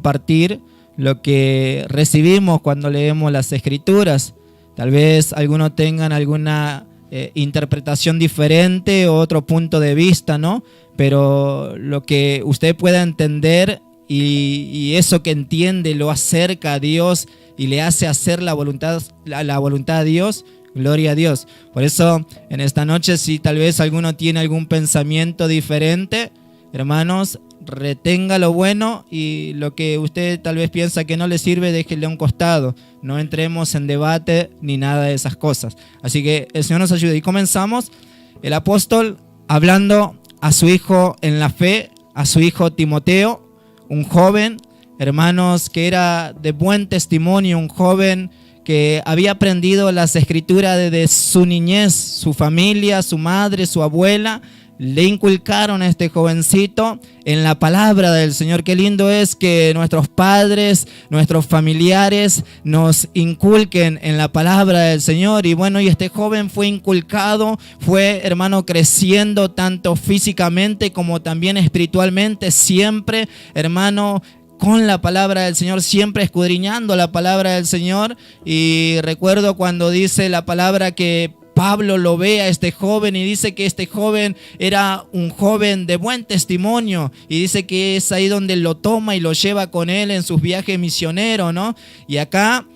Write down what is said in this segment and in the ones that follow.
compartir lo que recibimos cuando leemos las Escrituras. Tal vez algunos tengan alguna interpretación diferente o otro punto de vista, ¿no? Pero lo que usted pueda entender y eso que entiende lo acerca a Dios y le hace hacer la voluntad de Dios. Gloria a Dios. Por eso en esta noche, si tal vez alguno tiene algún pensamiento diferente, hermanos, retenga lo bueno y lo que usted tal vez piensa que no le sirve, déjele a un costado. No entremos en debate ni nada de esas cosas. Así que el Señor nos ayude. Y comenzamos el apóstol hablando a su hijo en la fe, a su hijo Timoteo, un joven, hermanos, que era de buen testimonio, un joven que había aprendido las Escrituras desde su niñez. Su familia, su madre, su abuela le inculcaron a este jovencito en la palabra del Señor. Qué lindo es que nuestros padres, nuestros familiares nos inculquen en la palabra del Señor. Y bueno, y este joven fue inculcado, fue, hermano, creciendo tanto físicamente como también espiritualmente, siempre, hermano, con la palabra del Señor, siempre escudriñando la palabra del Señor. Y recuerdo cuando dice la palabra que Pablo lo ve a este joven y dice que este joven era un joven de buen testimonio, y dice que es ahí donde lo toma y lo lleva con él en sus viajes misioneros, ¿no? Y acá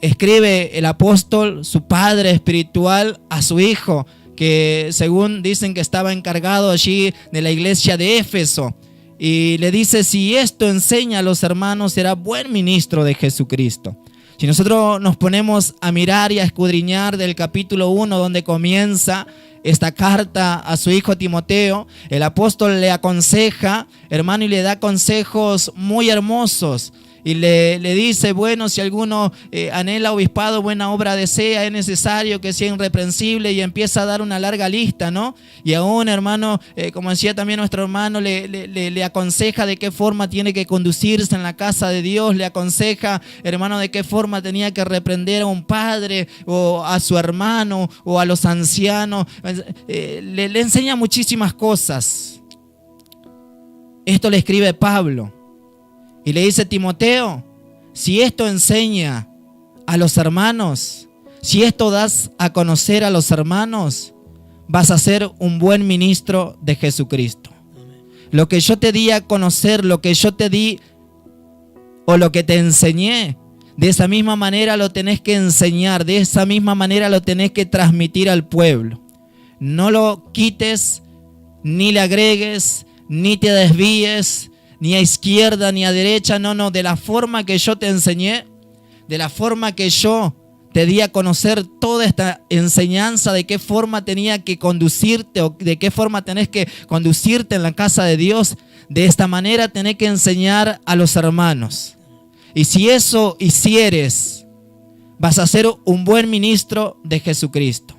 escribe el apóstol, su padre espiritual, a su hijo, que según dicen que estaba encargado allí de la iglesia de Éfeso. Y le dice: si esto enseña a los hermanos, será buen ministro de Jesucristo. Si nosotros nos ponemos a mirar y a escudriñar del capítulo 1, donde comienza esta carta a su hijo Timoteo, el apóstol le aconseja, hermano, y le da consejos muy hermosos. Y le dice: bueno, si alguno anhela obispado, buena obra desea, es necesario que sea irreprensible, y empieza a dar una larga lista, ¿no? Y aún, hermano, como decía también nuestro hermano, le aconseja de qué forma tiene que conducirse en la casa de Dios, le aconseja, hermano, de qué forma tenía que reprender a un padre o a su hermano o a los ancianos. Le enseña muchísimas cosas. Esto le escribe Pablo. Y le dice: Timoteo, si esto enseña a los hermanos, si esto das a conocer a los hermanos, vas a ser un buen ministro de Jesucristo. Lo que yo te di a conocer, lo que yo te di o lo que te enseñé, de esa misma manera lo tenés que enseñar, de esa misma manera lo tenés que transmitir al pueblo. No lo quites, ni le agregues, ni te desvíes, ni a izquierda ni a derecha, no, de la forma que yo te enseñé, de la forma que yo te di a conocer toda esta enseñanza, de qué forma tenía que conducirte o de qué forma tenés que conducirte en la casa de Dios. De esta manera tenés que enseñar a los hermanos. Y si eso hicieres, vas a ser un buen ministro de Jesucristo.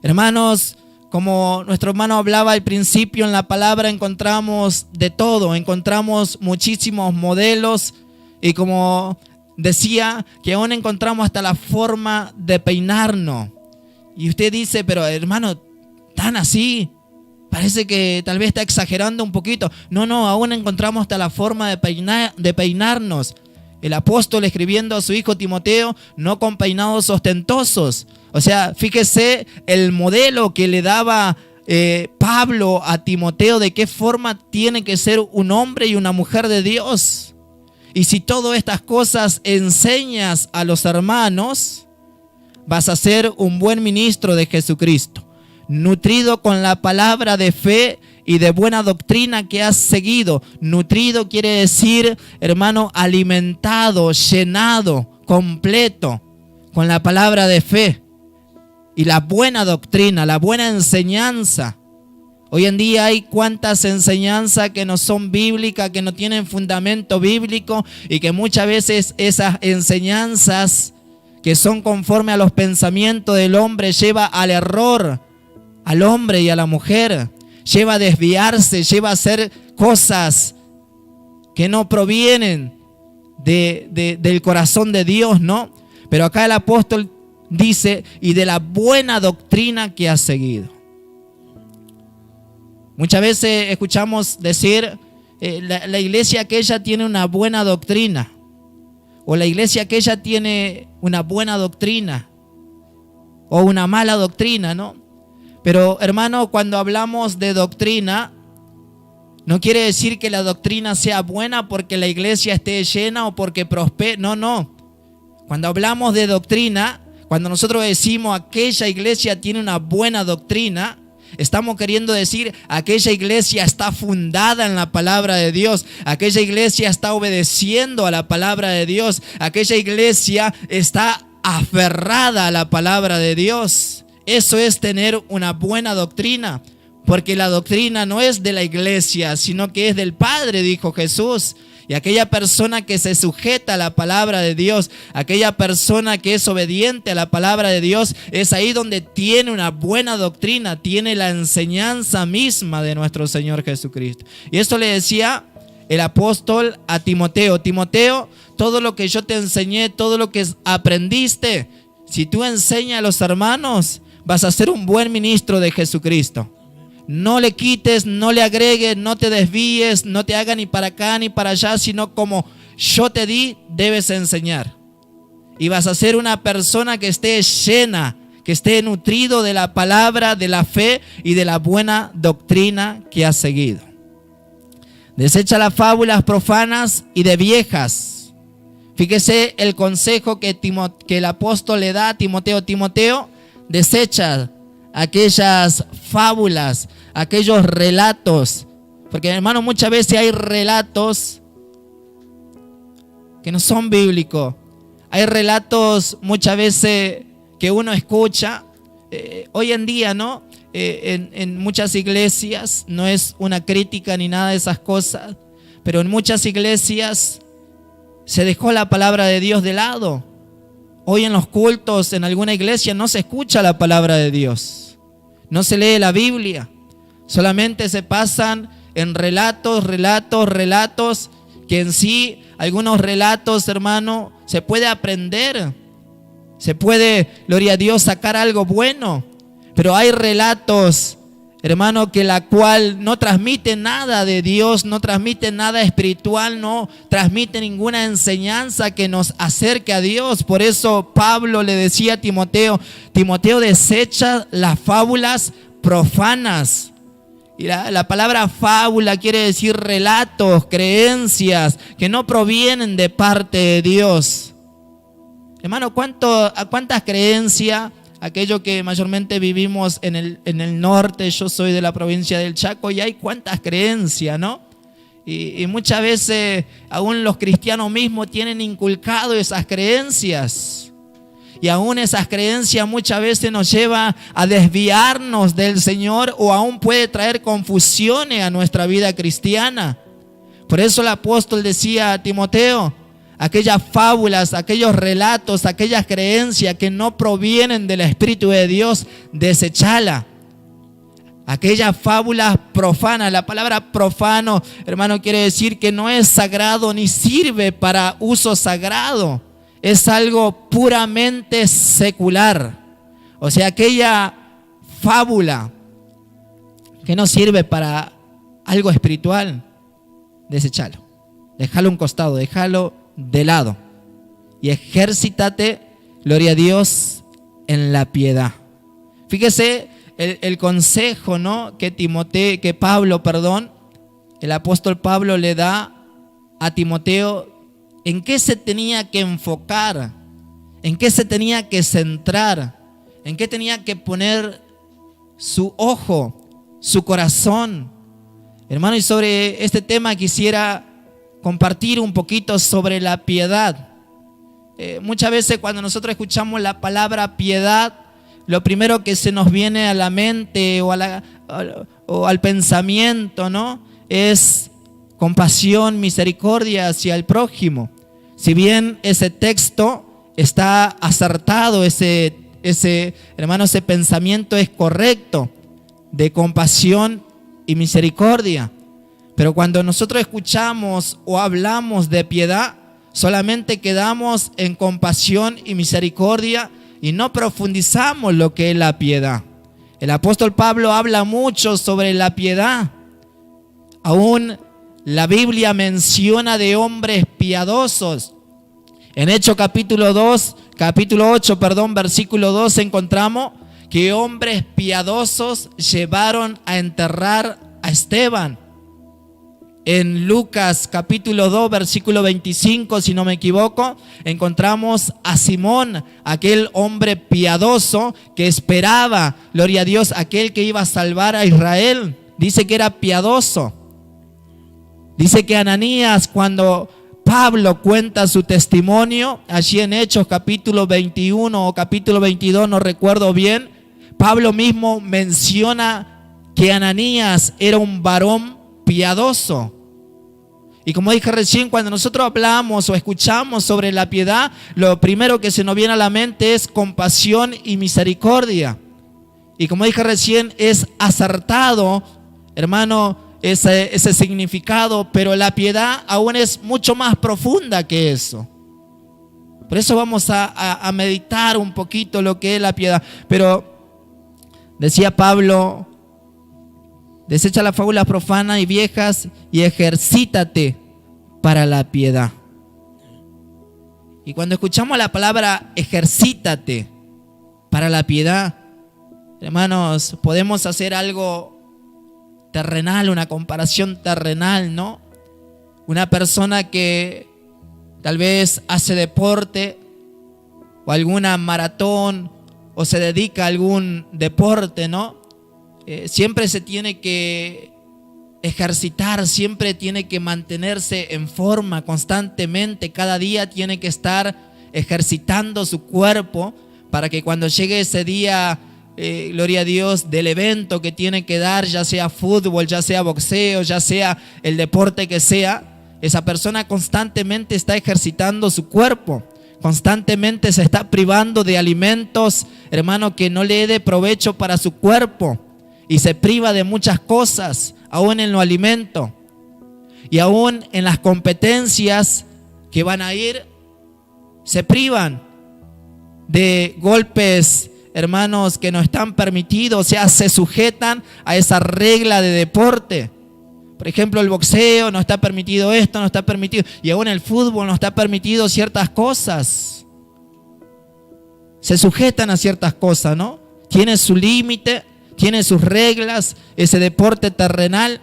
Hermanos, como nuestro hermano hablaba al principio, en la palabra encontramos de todo, encontramos muchísimos modelos, y como decía, que aún encontramos hasta la forma de peinarnos. Y usted dice: pero hermano, ¿tan así? Parece que tal vez está exagerando un poquito. No, aún encontramos hasta la forma de peinarnos. El apóstol escribiendo a su hijo Timoteo, no con peinados ostentosos. O sea, fíjese el modelo que le daba Pablo a Timoteo de qué forma tiene que ser un hombre y una mujer de Dios. Y si todas estas cosas enseñas a los hermanos, vas a ser un buen ministro de Jesucristo, nutrido con la palabra de fe y de buena doctrina que has seguido. Nutrido quiere decir, hermano, alimentado, llenado, completo con la palabra de fe y la buena doctrina, la buena enseñanza. Hoy en día hay cuantas enseñanzas que no son bíblicas, que no tienen fundamento bíblico, y que muchas veces esas enseñanzas que son conforme a los pensamientos del hombre lleva al error al hombre y a la mujer, lleva a desviarse, lleva a hacer cosas que no provienen del corazón de Dios, ¿no? Pero acá el apóstol dice: y de la buena doctrina que has seguido. Muchas veces escuchamos decir La iglesia aquella tiene una buena doctrina, o la iglesia aquella tiene una buena doctrina, o una mala doctrina, ¿no? Pero hermano, cuando hablamos de doctrina, no quiere decir que la doctrina sea buena porque la iglesia esté llena o porque prospere. No, no. Cuando hablamos de doctrina, cuando nosotros decimos aquella iglesia tiene una buena doctrina, estamos queriendo decir aquella iglesia está fundada en la palabra de Dios, aquella iglesia está obedeciendo a la palabra de Dios, aquella iglesia está aferrada a la palabra de Dios. Eso es tener una buena doctrina, porque la doctrina no es de la iglesia, sino que es del Padre, dijo Jesús. Y aquella persona que se sujeta a la palabra de Dios, aquella persona que es obediente a la palabra de Dios, es ahí donde tiene una buena doctrina, tiene la enseñanza misma de nuestro Señor Jesucristo. Y esto le decía el apóstol a Timoteo: Timoteo, todo lo que yo te enseñé, todo lo que aprendiste, si tú enseñas a los hermanos, vas a ser un buen ministro de Jesucristo. No le quites, no le agregues, no te desvíes, no te hagas ni para acá ni para allá, sino como yo te di, debes enseñar. Y vas a ser una persona que esté llena, que esté nutrido de la palabra, de la fe y de la buena doctrina que has seguido. Desecha las fábulas profanas y de viejas. Fíjese el consejo que el apóstol le da a Timoteo. Timoteo, desecha aquellas fábulas, aquellos relatos, porque hermano, muchas veces hay relatos que no son bíblicos, hay relatos muchas veces que uno escucha, hoy en día, ¿no? En muchas iglesias, no es una crítica ni nada de esas cosas, pero en muchas iglesias se dejó la palabra de Dios de lado. Hoy en los cultos, en alguna iglesia, no se escucha la palabra de Dios. No se lee la Biblia. Solamente se pasan en relatos, que en sí, algunos relatos, hermano, se puede aprender. Se puede, gloria a Dios, sacar algo bueno. Pero hay relatos, hermano, que la cual no transmite nada de Dios, no transmite nada espiritual, no transmite ninguna enseñanza que nos acerque a Dios. Por eso Pablo le decía a Timoteo: Timoteo, desecha las fábulas profanas. Y la palabra fábula quiere decir relatos, creencias que no provienen de parte de Dios. Hermano, ¿cuántas creencias? Aquello que mayormente vivimos en el norte, yo soy de la provincia del Chaco, y hay cuántas creencias, ¿no? Y muchas veces aún los cristianos mismos tienen inculcado esas creencias. Y aún esas creencias muchas veces nos llevan a desviarnos del Señor, o aún puede traer confusiones a nuestra vida cristiana. Por eso el apóstol decía a Timoteo: aquellas fábulas, aquellos relatos, aquellas creencias que no provienen del Espíritu de Dios, desechala. Aquellas fábulas profanas, la palabra profano, hermano, quiere decir que no es sagrado ni sirve para uso sagrado. Es algo puramente secular. O sea, aquella fábula que no sirve para algo espiritual, desechalo. Déjalo a un costado, déjalo de lado y ejércitate, gloria a Dios, en la piedad. Fíjese el consejo, ¿no? que Pablo, el apóstol Pablo le da a Timoteo, en qué se tenía que enfocar, en qué se tenía que centrar, en qué tenía que poner su ojo, su corazón. Hermano, y sobre este tema quisiera compartir un poquito sobre la piedad. Muchas veces cuando nosotros escuchamos la palabra piedad, lo primero que se nos viene a la mente o al pensamiento, ¿no? Es compasión, misericordia hacia el prójimo. Si bien ese texto está acertado, ese pensamiento es correcto, de compasión y misericordia. Pero cuando nosotros escuchamos o hablamos de piedad, solamente quedamos en compasión y misericordia y no profundizamos lo que es la piedad. El apóstol Pablo habla mucho sobre la piedad. Aún la Biblia menciona de hombres piadosos. En Hechos capítulo 8, versículo 2 encontramos que hombres piadosos llevaron a enterrar a Esteban. En Lucas capítulo 2, versículo 25, si no me equivoco, encontramos a Simón, aquel hombre piadoso que esperaba, gloria a Dios, aquel que iba a salvar a Israel. Dice que era piadoso. Dice que Ananías, cuando Pablo cuenta su testimonio, allí en Hechos capítulo 21 o capítulo 22, no recuerdo bien, Pablo mismo menciona que Ananías era un varón piadoso. Y como dije recién, cuando nosotros hablamos o escuchamos sobre la piedad, lo primero que se nos viene a la mente es compasión y misericordia. Y como dije recién, es acertado, hermano, ese significado, pero la piedad aún es mucho más profunda que eso. Por eso vamos a meditar un poquito lo que es la piedad. Pero decía Pablo: desecha las fábulas profanas y viejas y ejercítate para la piedad. Y cuando escuchamos la palabra ejercítate para la piedad, hermanos, podemos hacer algo terrenal, una comparación terrenal, ¿no? Una persona que tal vez hace deporte o alguna maratón o se dedica a algún deporte, ¿no? Siempre se tiene que ejercitar, siempre tiene que mantenerse en forma constantemente, cada día tiene que estar ejercitando su cuerpo para que cuando llegue ese día, gloria a Dios, del evento que tiene que dar, ya sea fútbol, ya sea boxeo, ya sea el deporte que sea, esa persona constantemente está ejercitando su cuerpo. Constantemente se está privando de alimentos, hermano, que no le dé provecho para su cuerpo. Y se priva de muchas cosas, aún en los alimentos. Y aún en las competencias que van a ir, se privan de golpes, hermanos, que no están permitidos. O sea, se sujetan a esa regla de deporte. Por ejemplo, el boxeo no está permitido esto, no está permitido. Y aún el fútbol no está permitido ciertas cosas. Se sujetan a ciertas cosas, ¿no? Tiene su límite, tiene sus reglas, ese deporte terrenal.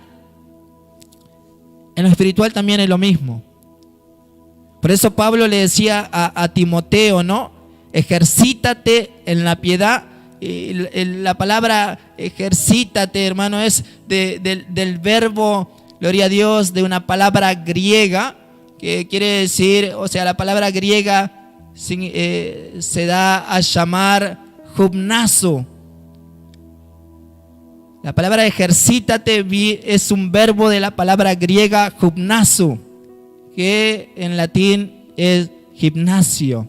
En lo espiritual también es lo mismo. Por eso Pablo le decía a Timoteo, ¿no? Ejercítate en la piedad. La palabra ejercítate, hermano, es del verbo, gloria a Dios, de una palabra griega, que quiere decir, o sea, la palabra griega se da a llamar gymnazo. La palabra ejercítate es un verbo de la palabra griega gymnazo, que en latín es gimnasio.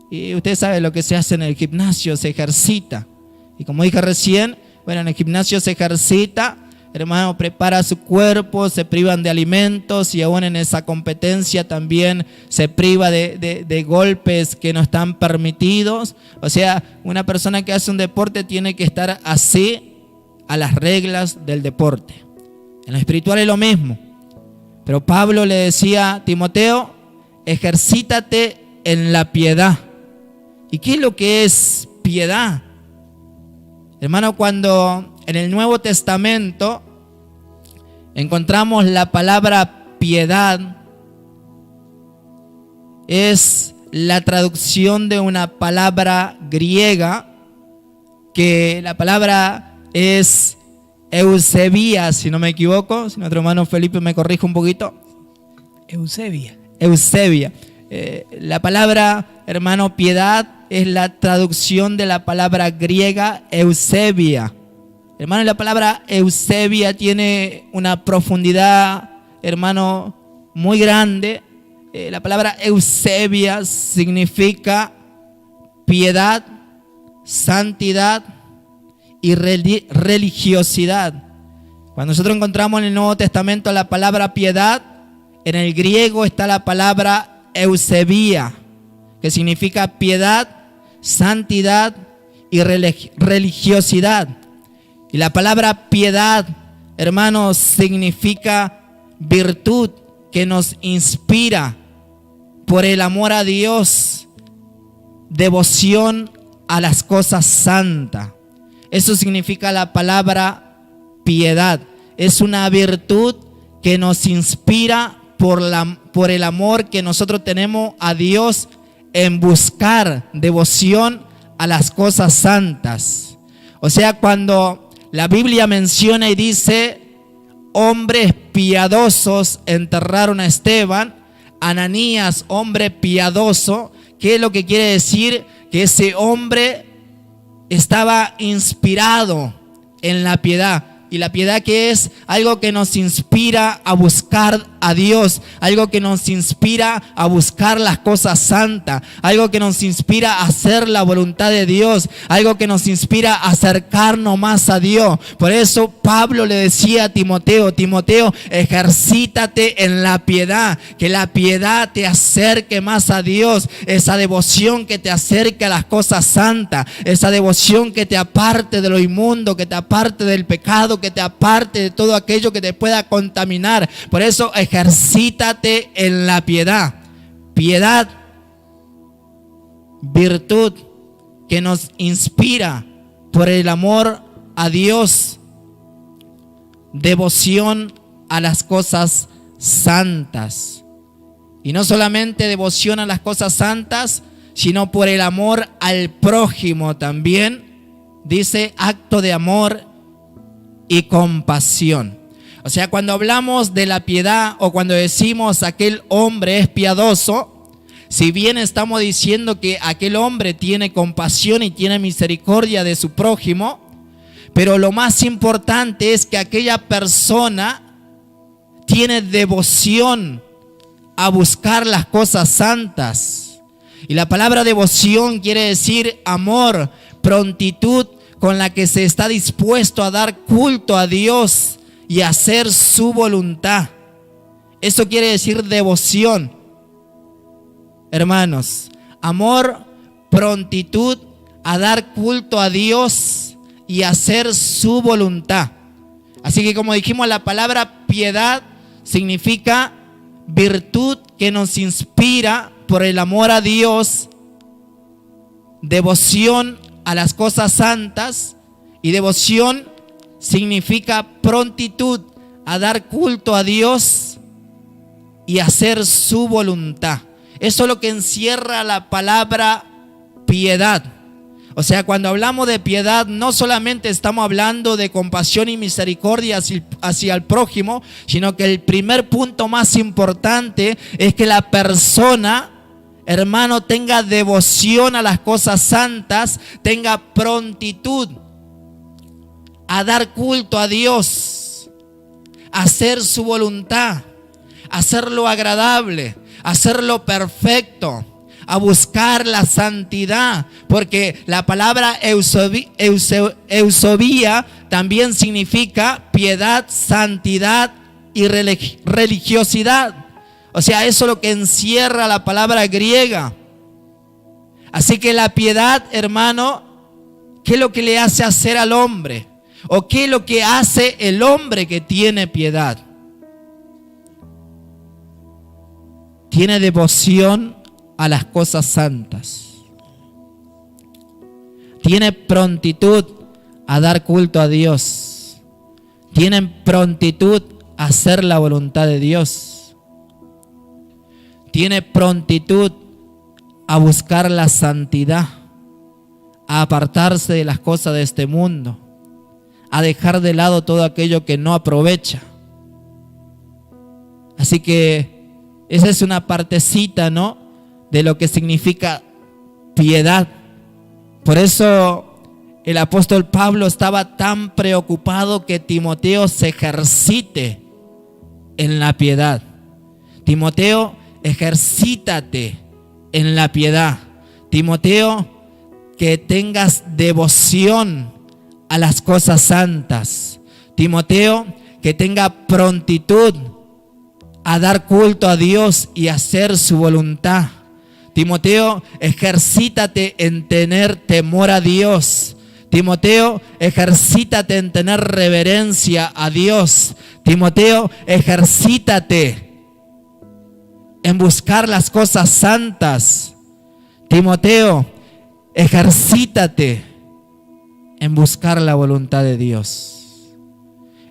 Y usted sabe lo que se hace en el gimnasio, se ejercita. Y como dije recién, bueno, en el gimnasio se ejercita, hermano, prepara su cuerpo, se privan de alimentos y aún en esa competencia también se priva de golpes que no están permitidos. O sea, una persona que hace un deporte tiene que estar así a las reglas del deporte. En lo espiritual es lo mismo. Pero Pablo le decía a Timoteo: ejercítate en la piedad. ¿Y qué es lo que es piedad? Hermano, cuando en el Nuevo Testamento encontramos la palabra piedad, es la traducción de una palabra griega, que la palabra es Eusebia, si no me equivoco. Si nuestro hermano Felipe me corrige un poquito. Eusebia. La palabra, hermano, piedad es la traducción de la palabra griega Eusebia. Hermano, la palabra Eusebia tiene una profundidad, hermano, muy grande. La palabra Eusebia significa piedad, santidad y religiosidad. Cuando nosotros encontramos en el Nuevo Testamento la palabra piedad, en el griego está la palabra Eusebia, que significa piedad, santidad y religiosidad. Y la palabra piedad, hermanos, significa virtud que nos inspira por el amor a Dios, devoción a las cosas santas. Eso significa la palabra piedad. Es una virtud que nos inspira por el amor que nosotros tenemos a Dios en buscar devoción a las cosas santas. O sea, cuando la Biblia menciona y dice, hombres piadosos enterraron a Esteban, Ananías, hombre piadoso, ¿qué es lo que quiere decir? Que ese hombre estaba inspirado en la piedad. Y la piedad, que es algo que nos inspira a buscar a Dios, algo que nos inspira a buscar las cosas santas, algo que nos inspira a hacer la voluntad de Dios, algo que nos inspira a acercarnos más a Dios. Por eso Pablo le decía a Timoteo, Timoteo, ejercítate en la piedad, que la piedad te acerque más a Dios, esa devoción que te acerque a las cosas santas, esa devoción que te aparte de lo inmundo, que te aparte del pecado, que te aparte de todo aquello que te pueda contaminar. Por eso ejercítate en la piedad. Piedad, virtud que nos inspira por el amor a Dios, devoción a las cosas santas. Y no solamente devoción a las cosas santas, sino por el amor al prójimo también. Dice acto de amor y compasión. O sea, cuando hablamos de la piedad o cuando decimos aquel hombre es piadoso, si bien estamos diciendo que aquel hombre tiene compasión y tiene misericordia de su prójimo, pero lo más importante es que aquella persona tiene devoción a buscar las cosas santas. Y la palabra devoción quiere decir amor, prontitud, con la que se está dispuesto a dar culto a Dios y a hacer su voluntad. Eso quiere decir devoción. Hermanos, amor, prontitud a dar culto a Dios y a hacer su voluntad. Así que, como dijimos, la palabra piedad significa virtud que nos inspira por el amor a Dios, devoción a las cosas santas, y devoción significa prontitud a dar culto a Dios y hacer su voluntad. Eso es lo que encierra la palabra piedad. O sea, cuando hablamos de piedad, no solamente estamos hablando de compasión y misericordia hacia el prójimo, sino que el primer punto más importante es que la persona, hermano, tenga devoción a las cosas santas, tenga prontitud a dar culto a Dios, a hacer su voluntad, a hacerlo agradable, a hacerlo perfecto, a buscar la santidad, porque la palabra eusebia también significa piedad, santidad y religiosidad. O sea, eso es lo que encierra la palabra griega. Así que la piedad, hermano, ¿qué es lo que le hace hacer al hombre? ¿O qué es lo que hace el hombre que tiene piedad? Tiene devoción a las cosas santas. Tiene prontitud a dar culto a Dios. Tienen prontitud a hacer la voluntad de Dios. Tiene prontitud a buscar la santidad, a apartarse de las cosas de este mundo, a dejar de lado todo aquello que no aprovecha. Así que esa es una partecita, ¿no?, de lo que significa piedad. Por eso el apóstol Pablo estaba tan preocupado que Timoteo se ejercite en la piedad. Timoteo, ejercítate en la piedad. Timoteo, que tengas devoción a las cosas santas. Timoteo, que tenga prontitud a dar culto a Dios y hacer su voluntad. Timoteo, ejercítate en tener temor a Dios. Timoteo, ejercítate en tener reverencia a Dios. Timoteo, ejercítate en buscar las cosas santas. Timoteo, ejercítate en buscar la voluntad de Dios.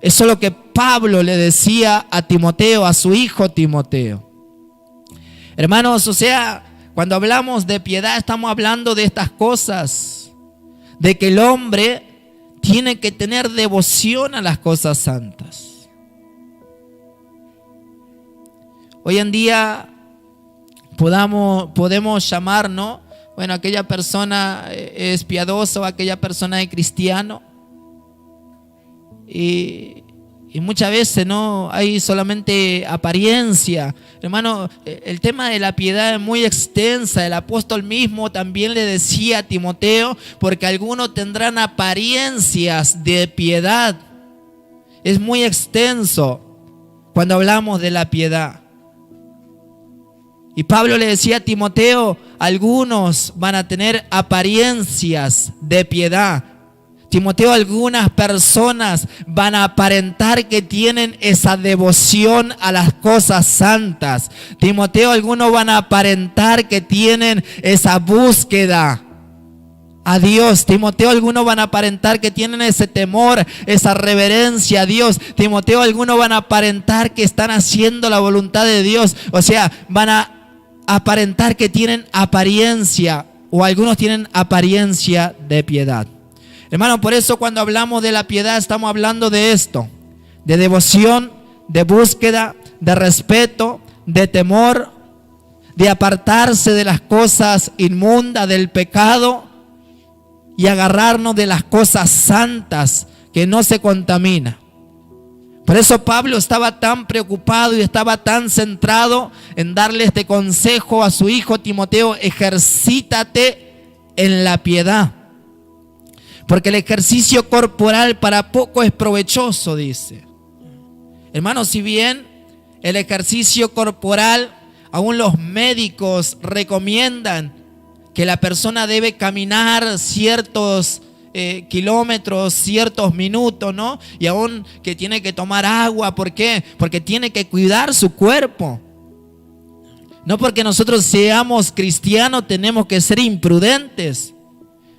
Eso es lo que Pablo le decía a Timoteo, a su hijo Timoteo. Hermanos, o sea, cuando hablamos de piedad estamos hablando de estas cosas. De que el hombre tiene que tener devoción a las cosas santas. Hoy en día podemos llamar, ¿no? Bueno, aquella persona es piadosa o aquella persona es cristiano. Y muchas veces no hay solamente apariencia. Hermano, el tema de la piedad es muy extensa. El apóstol mismo también le decía a Timoteo, porque algunos tendrán apariencias de piedad. Es muy extenso cuando hablamos de la piedad. Y Pablo le decía a Timoteo, algunos van a tener apariencias de piedad. Timoteo, algunas personas van a aparentar que tienen esa devoción a las cosas santas. Timoteo, algunos van a aparentar que tienen esa búsqueda a Dios. Timoteo, algunos van a aparentar que tienen ese temor, esa reverencia a Dios. Timoteo, algunos van a aparentar que están haciendo la voluntad de Dios. O sea, van a aparentar que tienen apariencia, o algunos tienen apariencia de piedad. Hermano, por eso cuando hablamos de la piedad estamos hablando de esto, de devoción, de búsqueda, de respeto, de temor, de apartarse de las cosas inmundas, del pecado y agarrarnos de las cosas santas que no se contaminan. Por eso Pablo estaba tan preocupado y estaba tan centrado en darle este consejo a su hijo Timoteo: ejercítate en la piedad. Porque el ejercicio corporal para poco es provechoso, dice. Hermanos, si bien el ejercicio corporal, aún los médicos recomiendan que la persona debe caminar ciertos kilómetros, ciertos minutos, ¿no? Y aún que tiene que tomar agua. ¿Por qué? Porque tiene que cuidar su cuerpo. No porque nosotros seamos cristianos tenemos que ser imprudentes.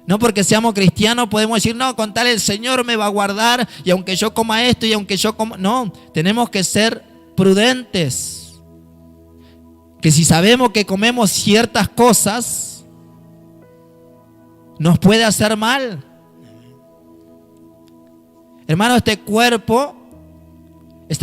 No porque seamos cristianos podemos decir, no, con tal el Señor me va a guardar, y aunque yo coma esto y aunque yo coma... No, tenemos que ser prudentes. Que si sabemos que comemos ciertas cosas, nos puede hacer mal. Hermano, este cuerpo es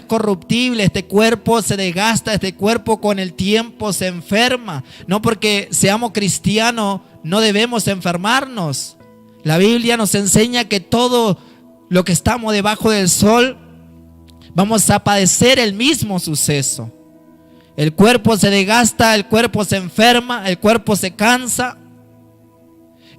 corruptible, este cuerpo se desgasta, este cuerpo con el tiempo se enferma. No porque seamos cristianos no debemos enfermarnos. La Biblia nos enseña que todo lo que estamos debajo del sol vamos a padecer el mismo suceso. El cuerpo se desgasta, el cuerpo se enferma, el cuerpo se cansa.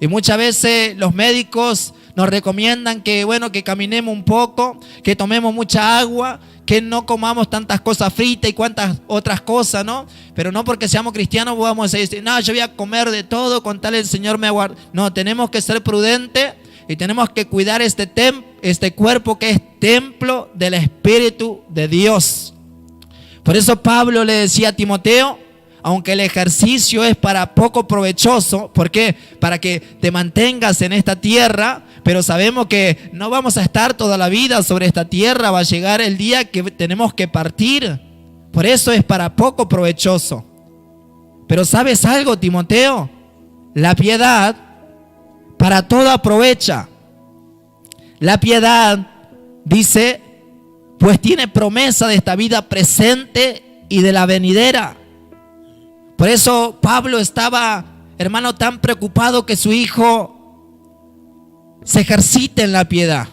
Y muchas veces los médicos nos recomiendan que, bueno, que caminemos un poco, que tomemos mucha agua, que no comamos tantas cosas fritas y cuantas otras cosas, ¿no? Pero no porque seamos cristianos vamos a decir, no, yo voy a comer de todo con tal el Señor me guarda. No, tenemos que ser prudentes y tenemos que cuidar este cuerpo que es templo del Espíritu de Dios. Por eso Pablo le decía a Timoteo, aunque el ejercicio es para poco provechoso, ¿por qué? Para que te mantengas en esta tierra, pero sabemos que no vamos a estar toda la vida sobre esta tierra, va a llegar el día que tenemos que partir. Por eso es para poco provechoso. Pero ¿sabes algo, Timoteo? La piedad para todo aprovecha. La piedad, dice, pues tiene promesa de esta vida presente y de la venidera. Por eso Pablo estaba, hermano, tan preocupado que su hijo se ejercite en la piedad.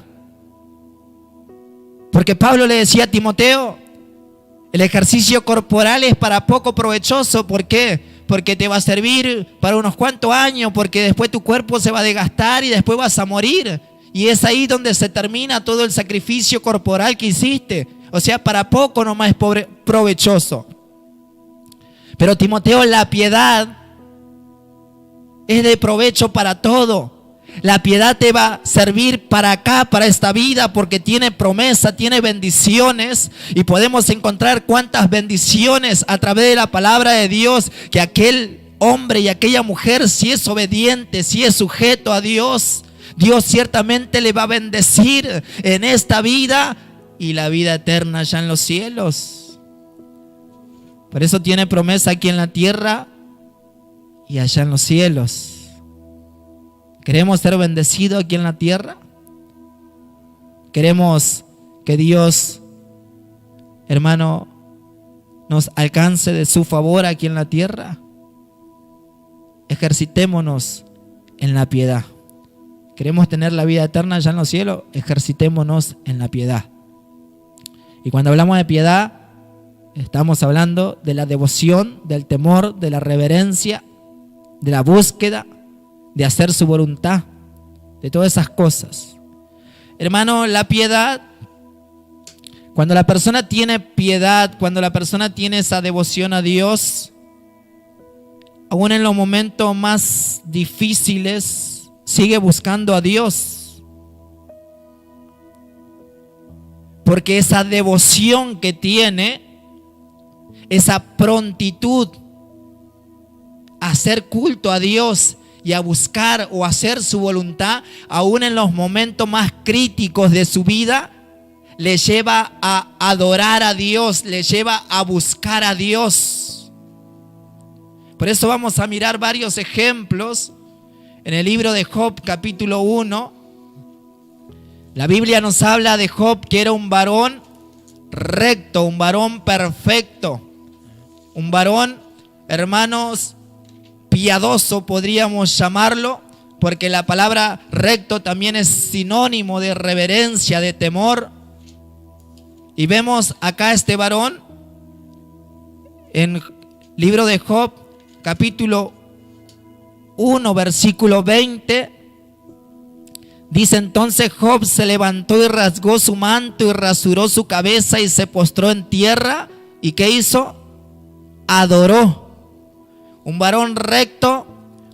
Porque Pablo le decía a Timoteo, el ejercicio corporal es para poco provechoso. ¿Por qué? Porque te va a servir para unos cuantos años, porque después tu cuerpo se va a desgastar y después vas a morir. Y es ahí donde se termina todo el sacrificio corporal que hiciste. O sea, para poco nomás es provechoso. Pero Timoteo, la piedad es de provecho para todo. La piedad te va a servir para acá, para esta vida, porque tiene promesa, tiene bendiciones, y podemos encontrar cuántas bendiciones a través de la palabra de Dios, que aquel hombre y aquella mujer, si es obediente, si es sujeto a Dios, Dios ciertamente le va a bendecir en esta vida y la vida eterna allá en los cielos. Por eso tiene promesa aquí en la tierra y allá en los cielos. ¿Queremos ser bendecidos aquí en la tierra? ¿Queremos que Dios, hermano, nos alcance de su favor aquí en la tierra? Ejercitémonos en la piedad. ¿Queremos tener la vida eterna allá en los cielos? Ejercitémonos en la piedad. Y cuando hablamos de piedad, estamos hablando de la devoción, del temor, de la reverencia, de la búsqueda, de hacer su voluntad, de todas esas cosas. Hermano, la piedad, cuando la persona tiene piedad, cuando la persona tiene esa devoción a Dios, aún en los momentos más difíciles, sigue buscando a Dios. Porque esa devoción que tiene, esa prontitud a hacer culto a Dios y a buscar o hacer su voluntad, aún en los momentos más críticos de su vida, le lleva a adorar a Dios, le lleva a buscar a Dios. Por eso vamos a mirar varios ejemplos en el libro de Job, capítulo 1. La Biblia nos habla de Job, que era un varón recto, un varón perfecto, un varón, hermanos, piadoso podríamos llamarlo, porque la palabra recto también es sinónimo de reverencia, de temor. Y vemos acá este varón en libro de Job, capítulo 1, versículo 20. Dice: entonces Job se levantó y rasgó su manto y rasuró su cabeza y se postró en tierra. ¿Y qué hizo? Adoró. Un varón recto,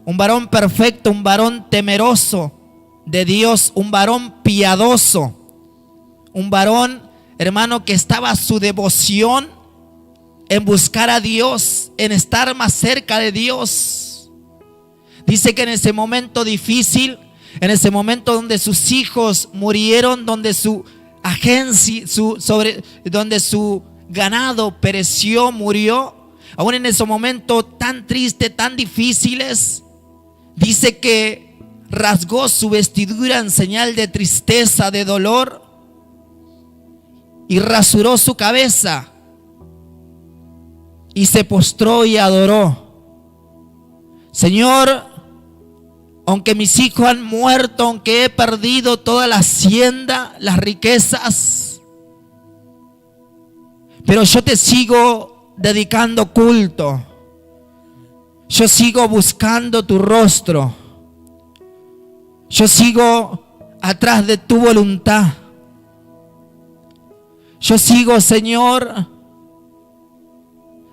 un varón perfecto, un varón temeroso de Dios, un varón piadoso, un varón, hermano, que estaba su devoción en buscar a Dios, en estar más cerca de Dios. Dice que en ese momento difícil, en ese momento donde sus hijos murieron, donde su agencia, donde su ganado pereció, murió, aún en esos momentos tan tristes, tan difíciles, dice que rasgó su vestidura en señal de tristeza, de dolor, y rasuró su cabeza y se postró y adoró. Señor, aunque mis hijos han muerto, aunque he perdido toda la hacienda, las riquezas, pero yo te sigo dedicando culto. Yo sigo buscando tu rostro. Yo sigo atrás de tu voluntad. Yo sigo, Señor,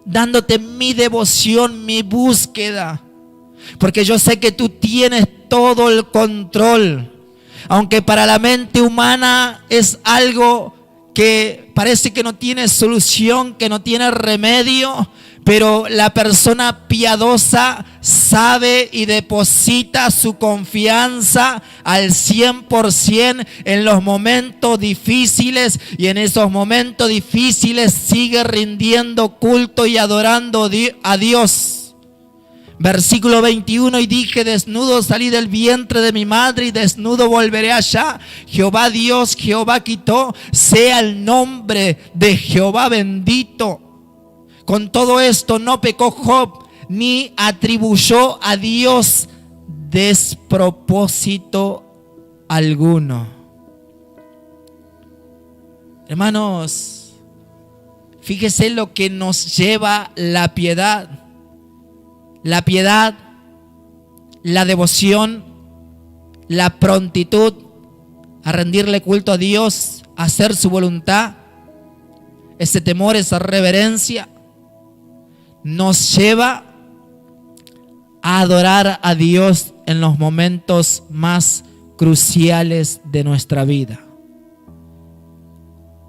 dándote mi devoción, mi búsqueda, porque yo sé que tú tienes todo el control. Aunque para la mente humana es algo que parece que no tiene solución, que no tiene remedio, pero la persona piadosa sabe y deposita su confianza al 100% en los momentos difíciles, y en esos momentos difíciles sigue rindiendo culto y adorando a Dios. Versículo 21: y dije, desnudo salí del vientre de mi madre y desnudo volveré allá. Jehová Dios, Jehová quitó, sea el nombre de Jehová bendito. Con todo esto no pecó Job, ni atribuyó a Dios despropósito alguno. Hermanos, fíjese lo que nos lleva la piedad. La piedad, la devoción, la prontitud a rendirle culto a Dios, a hacer su voluntad, ese temor, esa reverencia, nos lleva a adorar a Dios en los momentos más cruciales de nuestra vida.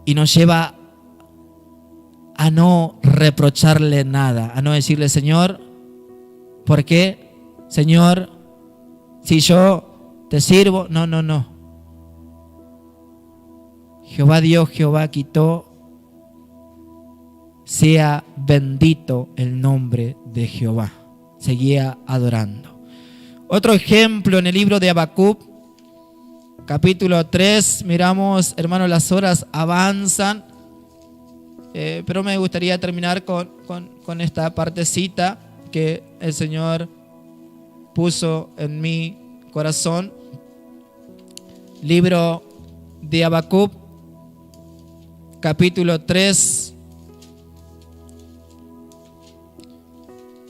Y nos lleva a no reprocharle nada, a no decirle: Señor, ¿por qué? Señor, si yo te sirvo. No. Jehová dio, Jehová quitó. Sea bendito el nombre de Jehová. Seguía adorando. Otro ejemplo en el libro de Habacuc, capítulo 3. Miramos, hermanos, las horas avanzan. Pero me gustaría terminar con esta partecita que el Señor puso en mi corazón. Libro de Habacuc, capítulo 3.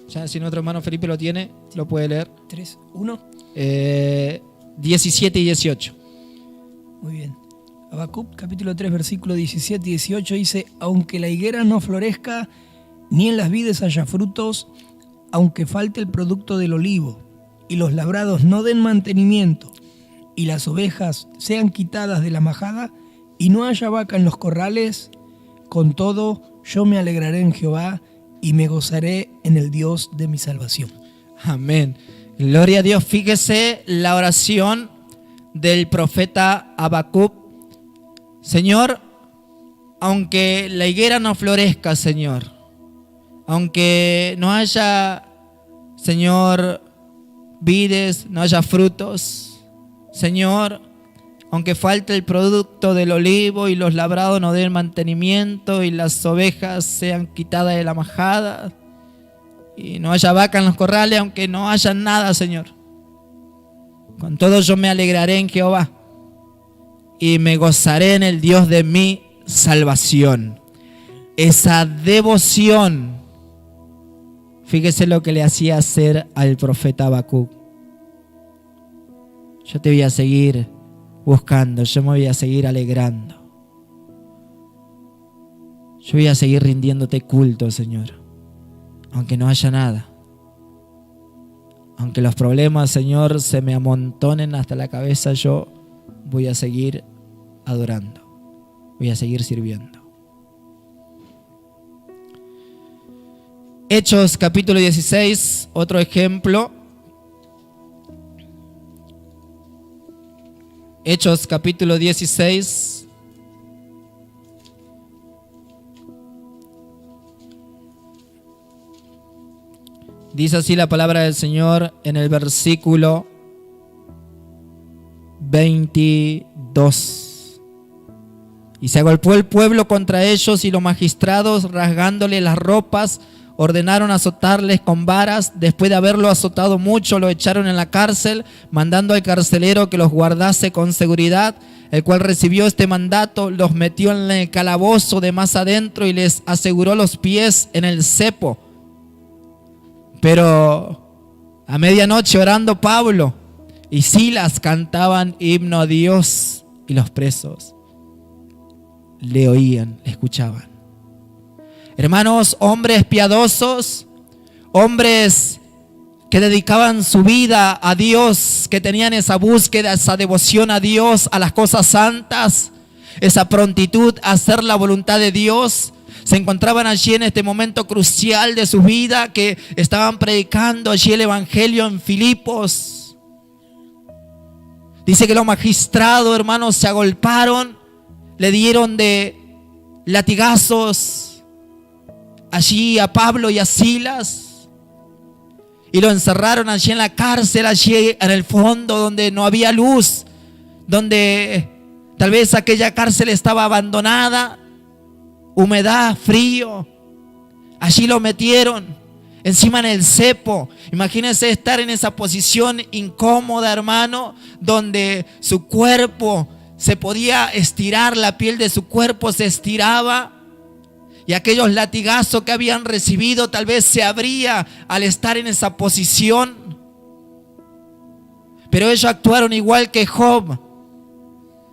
Ya, si nuestro hermano Felipe lo tiene, lo puede leer. 3, 1. 17 y 18. Muy bien. Habacuc, capítulo 3, versículo 17 y 18 dice: aunque la higuera no florezca, ni en las vides haya frutos, aunque falte el producto del olivo, y los labrados no den mantenimiento, y las ovejas sean quitadas de la majada, y no haya vaca en los corrales, con todo yo me alegraré en Jehová, y me gozaré en el Dios de mi salvación. Amén. Gloria a Dios. Fíjese la oración del profeta Habacuc. Señor, aunque la higuera no florezca, Señor, aunque no haya, Señor, vides, no haya frutos, Señor, aunque falte el producto del olivo y los labrados no den mantenimiento y las ovejas sean quitadas de la majada y no haya vaca en los corrales, aunque no haya nada, Señor, con todo yo me alegraré en Jehová y me gozaré en el Dios de mi salvación. Esa devoción, fíjese lo que le hacía hacer al profeta Habacuc. Yo te voy a seguir buscando, yo me voy a seguir alegrando. Yo voy a seguir rindiéndote culto, Señor, aunque no haya nada. Aunque los problemas, Señor, se me amontonen hasta la cabeza, yo voy a seguir adorando. Voy a seguir sirviendo. Hechos capítulo 16, otro ejemplo. Hechos capítulo 16. Dice así la palabra del Señor en el versículo 22. Y se agolpó el pueblo contra ellos, y los magistrados, rasgándole las ropas, ordenaron azotarles con varas. Después de haberlo azotado mucho, lo echaron en la cárcel, mandando al carcelero que los guardase con seguridad, el cual recibió este mandato, los metió en el calabozo de más adentro y les aseguró los pies en el cepo. Pero a medianoche, orando, Pablo y Silas cantaban himno a Dios, y los presos le oían, le escuchaban. Hermanos, hombres piadosos, hombres que dedicaban su vida a Dios, que tenían esa búsqueda, esa devoción a Dios, a las cosas santas, esa prontitud a hacer la voluntad de Dios, se encontraban allí en este momento crucial de su vida, que estaban predicando allí el evangelio en Filipos. Dice que los magistrados, hermanos, se agolparon, le dieron de latigazos allí a Pablo y a Silas, y lo encerraron allí en la cárcel, allí en el fondo donde no había luz, donde tal vez aquella cárcel estaba abandonada, humedad, frío. Allí lo metieron encima en el cepo. Imagínense estar en esa posición incómoda, hermano, donde su cuerpo se podía estirar, la piel de su cuerpo se estiraba, y aquellos latigazos que habían recibido tal vez se abría al estar en esa posición. Pero ellos actuaron igual que Job.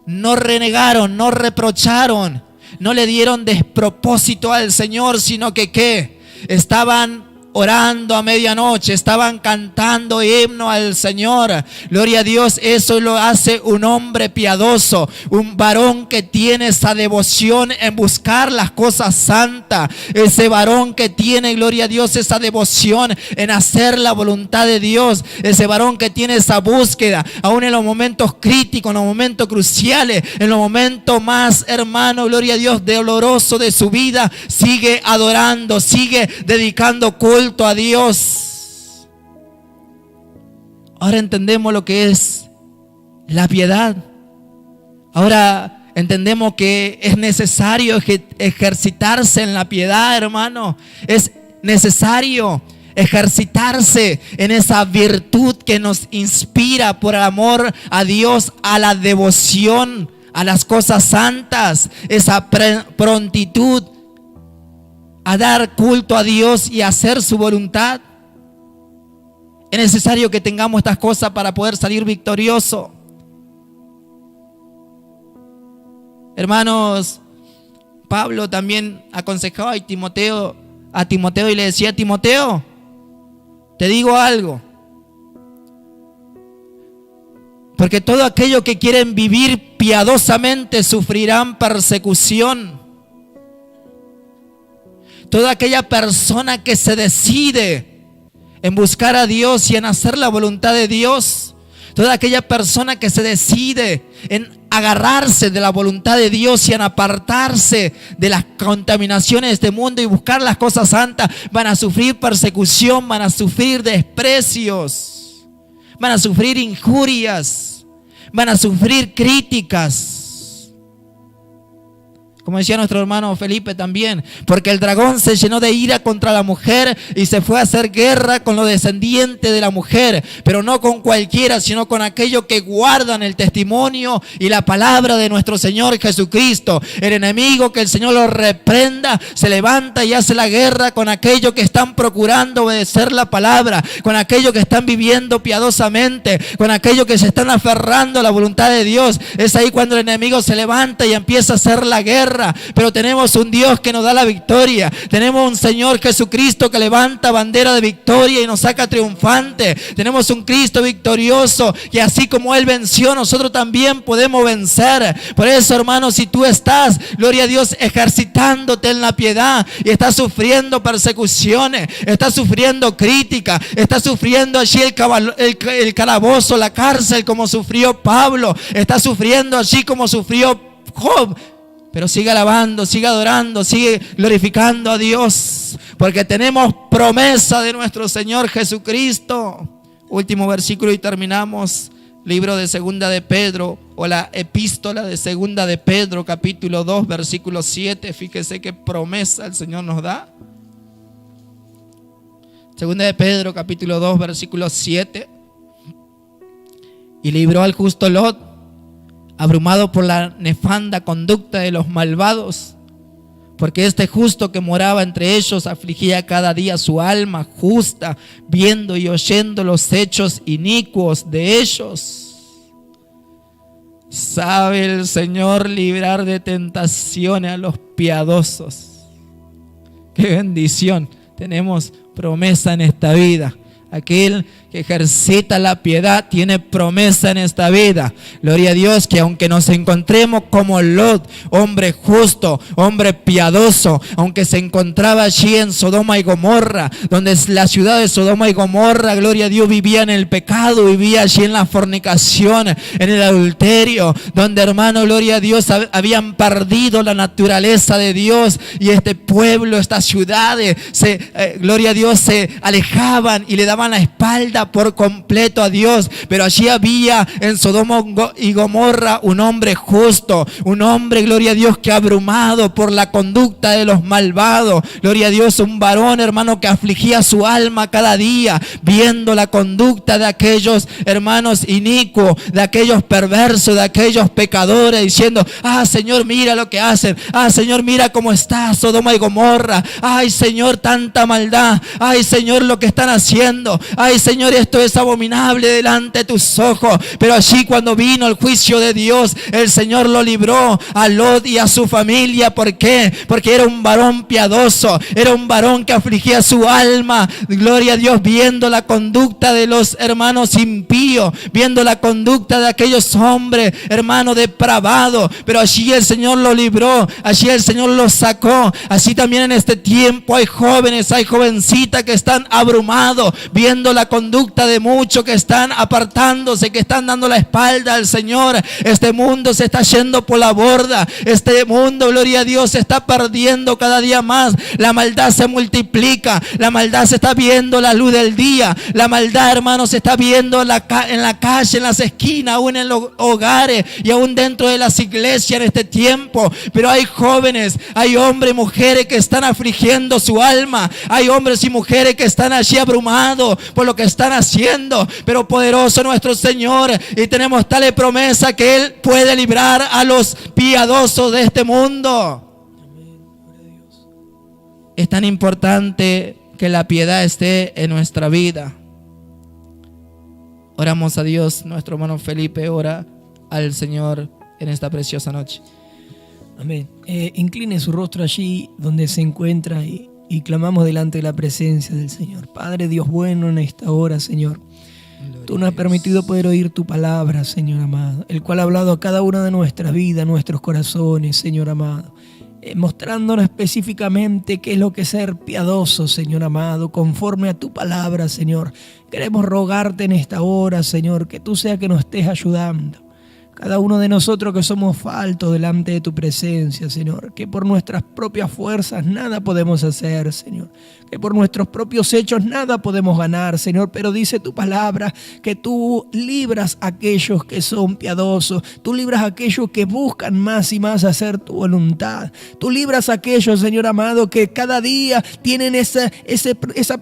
No renegaron, no reprocharon, no le dieron despropósito al Señor, sino que ¿qué? Estaban orando a medianoche, estaban cantando himno al Señor. Gloria a Dios, eso lo hace un hombre piadoso, un varón que tiene esa devoción en buscar las cosas santas, ese varón que tiene, gloria a Dios, esa devoción en hacer la voluntad de Dios, ese varón que tiene esa búsqueda, aún en los momentos críticos, en los momentos cruciales, en los momentos más, hermano, gloria a Dios, doloroso de su vida, sigue adorando, sigue dedicando culto a Dios. Ahora entendemos lo que es la piedad. Ahora entendemos que es necesario ejercitarse en la piedad, hermano. Es necesario ejercitarse en esa virtud que nos inspira por amor a Dios, a la devoción, a las cosas santas, esa prontitud a dar culto a Dios y a hacer su voluntad. Es necesario que tengamos estas cosas para poder salir victorioso. Hermanos, Pablo también aconsejaba a Timoteo y le decía: Timoteo, te digo algo, porque todo aquello que quieren vivir piadosamente sufrirán persecución. Toda aquella persona que se decide en buscar a Dios y en hacer la voluntad de Dios, toda aquella persona que se decide en agarrarse de la voluntad de Dios y en apartarse de las contaminaciones de este mundo y buscar las cosas santas, van a sufrir persecución, van a sufrir desprecios, van a sufrir injurias, van a sufrir críticas. Como decía nuestro hermano Felipe también, porque el dragón se llenó de ira contra la mujer y se fue a hacer guerra con los descendientes de la mujer, pero no con cualquiera, sino con aquellos que guardan el testimonio y la palabra de nuestro Señor Jesucristo. El enemigo, que el Señor lo reprenda, se levanta y hace la guerra con aquellos que están procurando obedecer la palabra, con aquellos que están viviendo piadosamente, con aquellos que se están aferrando a la voluntad de Dios. Es ahí cuando el enemigo se levanta y empieza a hacer la guerra. Pero tenemos un Dios que nos da la victoria. Tenemos un Señor Jesucristo que levanta bandera de victoria y nos saca triunfante. Tenemos un Cristo victorioso, y así como Él venció, nosotros también podemos vencer. Por eso, hermano, si tú estás, gloria a Dios, ejercitándote en la piedad y estás sufriendo persecuciones, estás sufriendo crítica, estás sufriendo allí el calabozo, la cárcel, como sufrió Pablo, estás sufriendo allí como sufrió Job, pero sigue alabando, sigue adorando, sigue glorificando a Dios, porque tenemos promesa de nuestro Señor Jesucristo. Último versículo y terminamos. Libro de Segunda de Pedro, o la epístola de Segunda de Pedro, capítulo 2, versículo 7. Fíjese qué promesa el Señor nos da. Segunda de Pedro, capítulo 2, versículo 7. Y libró al justo Lot, abrumado por la nefanda conducta de los malvados, porque este justo que moraba entre ellos afligía cada día su alma justa, viendo y oyendo los hechos inicuos de ellos. Sabe el Señor librar de tentaciones a los piadosos. Qué bendición. Tenemos promesa en esta vida. Aquel que ejercita la piedad tiene promesa en esta vida. Gloria a Dios, que aunque nos encontremos como Lot, hombre justo, hombre piadoso, aunque se encontraba allí en Sodoma y Gomorra, donde la ciudad de Sodoma y Gomorra, gloria a Dios, vivía en el pecado, vivía allí en la fornicación, en el adulterio, donde, hermano, gloria a Dios, habían perdido la naturaleza de Dios, y este pueblo, estas ciudades, gloria a Dios, se alejaban y le daban la espalda por completo a Dios. Pero allí había en Sodoma y Gomorra un hombre justo, un hombre, gloria a Dios, que abrumado por la conducta de los malvados, gloria a Dios, un varón, hermano, que afligía su alma cada día, viendo la conducta de aquellos hermanos inicuos, de aquellos perversos, de aquellos pecadores, diciendo: ah, Señor, mira lo que hacen. Ah, Señor, mira cómo está Sodoma y Gomorra. Ay, Señor, tanta maldad. Ay, Señor, lo que están haciendo. diciendo: ay, Señor, esto es abominable delante de tus ojos. Pero allí, cuando vino el juicio de Dios, el Señor lo libró a Lot y a su familia. ¿Por qué? Porque era un varón piadoso, era un varón que afligía su alma. Gloria a Dios, viendo la conducta de los hermanos impíos, viendo la conducta de aquellos hombres, hermanos, depravados. Pero allí el Señor lo libró, allí el Señor lo sacó. Así también en este tiempo hay jóvenes, hay jovencitas que están abrumados, viendo la conducta de muchos que están apartándose, que están dando la espalda al Señor. Este mundo se está yendo por la borda. Este mundo, gloria a Dios, se está perdiendo cada día más. La maldad se multiplica, la maldad se está viendo la luz del día. La maldad, hermanos, se está viendo en la calle, en las esquinas, aún en los hogares y aún dentro de las iglesias en este tiempo. Pero hay jóvenes, hay hombres y mujeres que están afligiendo su alma. Hay hombres y mujeres que están allí abrumados por lo que están haciendo. Pero poderoso nuestro Señor, y tenemos tal promesa que Él puede librar a los piadosos de este mundo. Es tan importante que la piedad esté en nuestra vida. Oramos a Dios. Nuestro hermano Felipe ora al Señor en esta preciosa noche. Amén. Incline su rostro allí donde se encuentra y clamamos delante de la presencia del Señor. Padre Dios bueno, en esta hora, Señor, Tú nos has permitido poder oír tu palabra, Señor amado, el cual ha hablado a cada una de nuestras vidas, nuestros corazones, Señor amado, mostrándonos específicamente qué es lo que es ser piadoso, Señor amado, conforme a tu palabra, Señor. Queremos rogarte en esta hora, Señor, que tú seas que nos estés ayudando. Cada uno de nosotros que somos faltos delante de tu presencia, Señor, que por nuestras propias fuerzas nada podemos hacer, Señor, que por nuestros propios hechos nada podemos ganar, Señor, pero dice tu palabra que tú libras a aquellos que son piadosos, tú libras a aquellos que buscan más y más hacer tu voluntad, tú libras a aquellos, Señor amado, que cada día tienen esa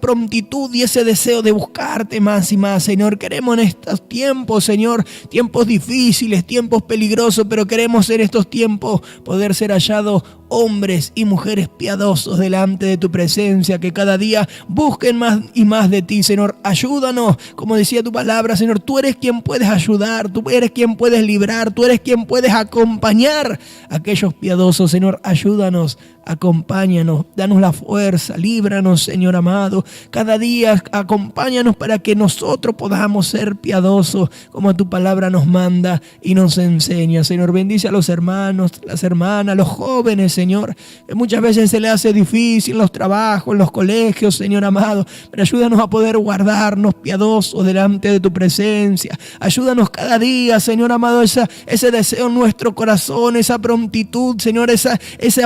prontitud y ese deseo de buscarte más y más, Señor. Queremos en estos tiempos, Señor, tiempos difíciles, tiempos peligrosos, pero queremos en estos tiempos poder ser hallados hombres y mujeres piadosos delante de tu presencia, que cada día busquen más y más de ti, Señor. Ayúdanos, como decía tu palabra, Señor, tú eres quien puedes ayudar, tú eres quien puedes librar, tú eres quien puedes acompañar a aquellos piadosos, Señor. Ayúdanos, acompáñanos, danos la fuerza, líbranos, Señor amado. Cada día acompáñanos para que nosotros podamos ser piadosos como tu palabra nos manda y nos enseña, Señor. Bendice a los hermanos, las hermanas, los jóvenes, Señor, que muchas veces se les hace difícil en los trabajos, en los colegios, Señor amado, pero ayúdanos a poder guardarnos piadosos delante de tu presencia. Ayúdanos cada día, Señor amado, ese deseo en nuestro corazón, esa prontitud, Señor, esa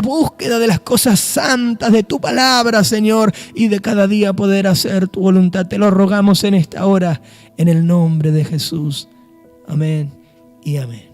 búsqueda de las cosas santas de tu palabra, Señor, y de cada día poder hacer tu voluntad. Te lo rogamos en esta hora, en el nombre de Jesús. Amén y amén.